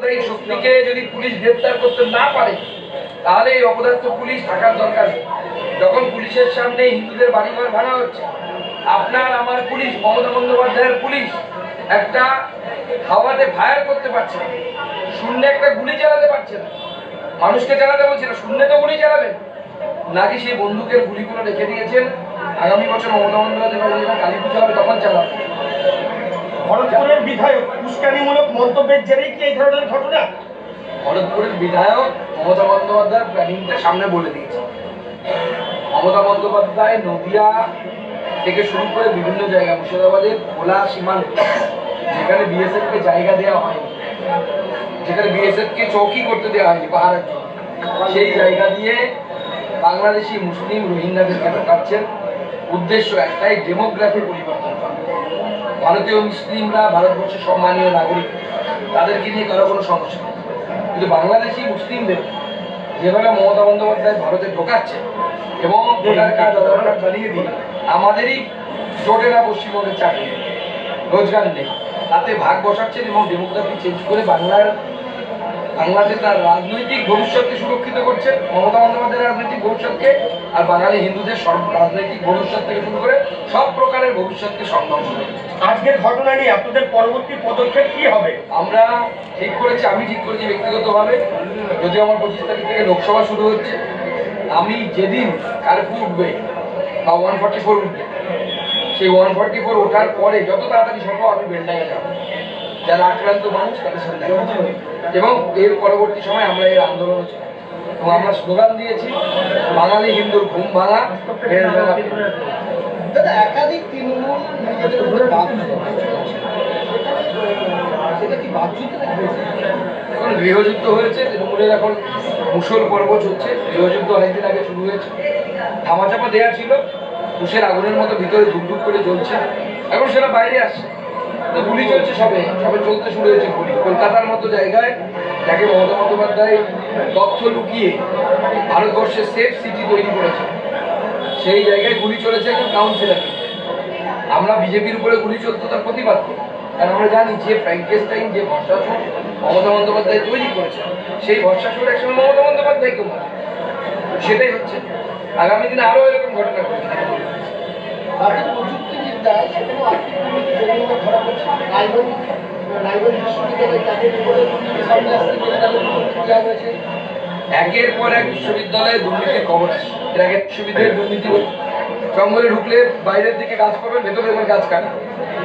সাম্প্রদায়িক শক্তিকে যদি পুলিশ গ্রেপ্তার করতে না পারে তাহলে এই অপদার্থ পুলিশ থাকার দরকার নেই। যখন পুলিশের সামনে হিন্দুদের বাড়িঘর ভাঙা হচ্ছে, আপনার আমার পুলিশ, মমতা বন্দ্যোপাধ্যায়ের পুলিশ একটা হাওয়াতে ফায়ার করতে পারছে না, শূন্যে একটা গুলি চালাতে পারছে না, মানুষকে চালাতে বলছে না, শূন্যে তো গুলি চালাবেন নাকি সেই বন্দুকের গুলিগুলো রেখে দিয়েছেন আগামী বছর মমতা বন্দ্যোপাধ্যায় কালী পুজো হবে তখন চালাবেন। ভরতপুরের বিধায়ক উস্কানিমূলক মন্তব্যের জেরেই কি এই ধরনের ঘটনা? ভরতপুরের বিধায়ক মমতা বন্দ্যোপাধ্যায়ের প্ল্যানিংটা সামনে বলে দিয়েছে। মমতা বন্দ্যোপাধ্যায় নদিয়া থেকে শুরু করে বিভিন্ন জায়গা, মুর্শিদাবাদের খোলা সীমান্ত যেখানে বিএসএফকে জায়গা দেওয়া হয়নি, যেখানে বিএসএফকে চৌকি করতে দেওয়া হয়নি পাহাড়ের জন্য, সেই জায়গা দিয়ে বাংলাদেশি মুসলিম রোহিঙ্গাদেরকে ঢোকাচ্ছেন। উদ্দেশ্য একটাই, ডেমোগ্রাফি পরিবর্তন করা। ভারতীয় মুসলিমরা ভারতবর্ষের সম্মানীয় নাগরিক, তাদেরকে নিয়ে কারো কোনো সমস্যা নেই, কিন্তু বাংলাদেশি মুসলিমদের যেভাবে মমতা বন্দ্যোপাধ্যায় ভারতে ঢোকাচ্ছে এবং ভোটার কার্ড আধার কার্ড বানিয়ে দিয়ে আমাদেরই জোটেরা পশ্চিমবঙ্গের চাকরি রোজগার নেই, তাতে ভাগ বসাচ্ছেন এবং ডেমোগ্রাফি চেঞ্জ করে বাংলাদেশ তার রাজনৈতিক ভবিষ্যৎকে সুরক্ষিত করছে, মমতা বন্দ্যোপাধ্যায়ের রাজনৈতিক ভবিষ্যৎকে, আর বাঙালি হিন্দুদের সব রাজনৈতিক ভবিষ্যৎ থেকে শুরু করে সব প্রকারের ভবিষ্যৎকে সংধ্বংস করছে। আজকের ঘটনা নিয়ে আপনাদের পরবর্তী পদক্ষেপ কি হবে? আমরা ঠিক করেছি, আমি ঠিক করেছি ব্যক্তিগতভাবে, যদিও আমার 25 তারিখ থেকে লোকসভা শুরু হচ্ছে, আমি যেদিন কার্ফিউ উঠবে বা 144 উঠবে, সেই 144 ওঠার পরে যত তাড়াতাড়ি সম্ভব আমি বেলডাঙ্গা যাব, যারা আক্রান্ত মানুষ তাদের সাথে দেখা করব, এবং এর পরবর্তী সময় আমরা এর আন্দোলন ছিল এবং আমরা স্লোগান দিয়েছি, বাঙালি হিন্দুর ঘুম ভাঙা দাদা একাধিক তৃণমূল নিজেদের উপরে এখন গৃহযুদ্ধ হয়েছে, তৃণমূলের এখন মুসল পর্ব চলছে। গৃহযুদ্ধ অনেকদিন আগে শুরু হয়েছে, ধামাচাপা দেওয়া ছিল, মুসের আগুনের মতো ভিতরে ধুকধুক করে জ্বলছে, এখন সেটা বাইরে আসছে, তো গুলি চলছে, সবে চলতে শুরু হয়েছে গুলি। কলকাতার মতো জায়গায়, যাকে মমতা বন্দ্যোপাধ্যায় তথ্য লুকিয়ে ভারতবর্ষের সেফ সিটি তৈরি করেছে, সেই জায়গায় গুলি চলেছে এখন কাউন্সিলরকে। আমরা বিজেপির উপরে গুলি চলতো তার প্রতিবাদ করি, কারণ আমরা জানি যে ফ্র্যাঙ্কেস্টাইন, যে ভরসাসুর মমতা বন্দ্যোপাধ্যায় তৈরি করেছে, সেই ভরসাসুর একসময় মমতা বন্দ্যোপাধ্যায়কে মারে, সেটাই হচ্ছে। আগামী দিনে আরও এরকম ঘটনা ঘটবে। বাকি প্রযুক্তিবিদ্যায় সেখানেও আর্থিক দুর্নীতি ধরা পড়ছে। রায়গঞ্জ বিশ্ববিদ্যালয়ে তাদের উপরে সামনে আসতে গেলে তাদের দেওয়া হয়েছে। একের পর এক বিশ্ববিদ্যালয়ে দুর্নীতির খবর আসে। এর আগে বিশ্ববিদ্যালয়ের দুর্নীতি জঙ্গলে ঢুকলে বাইরের দিকে গাছ পাবেন, ভেতরে গাছ কাটা।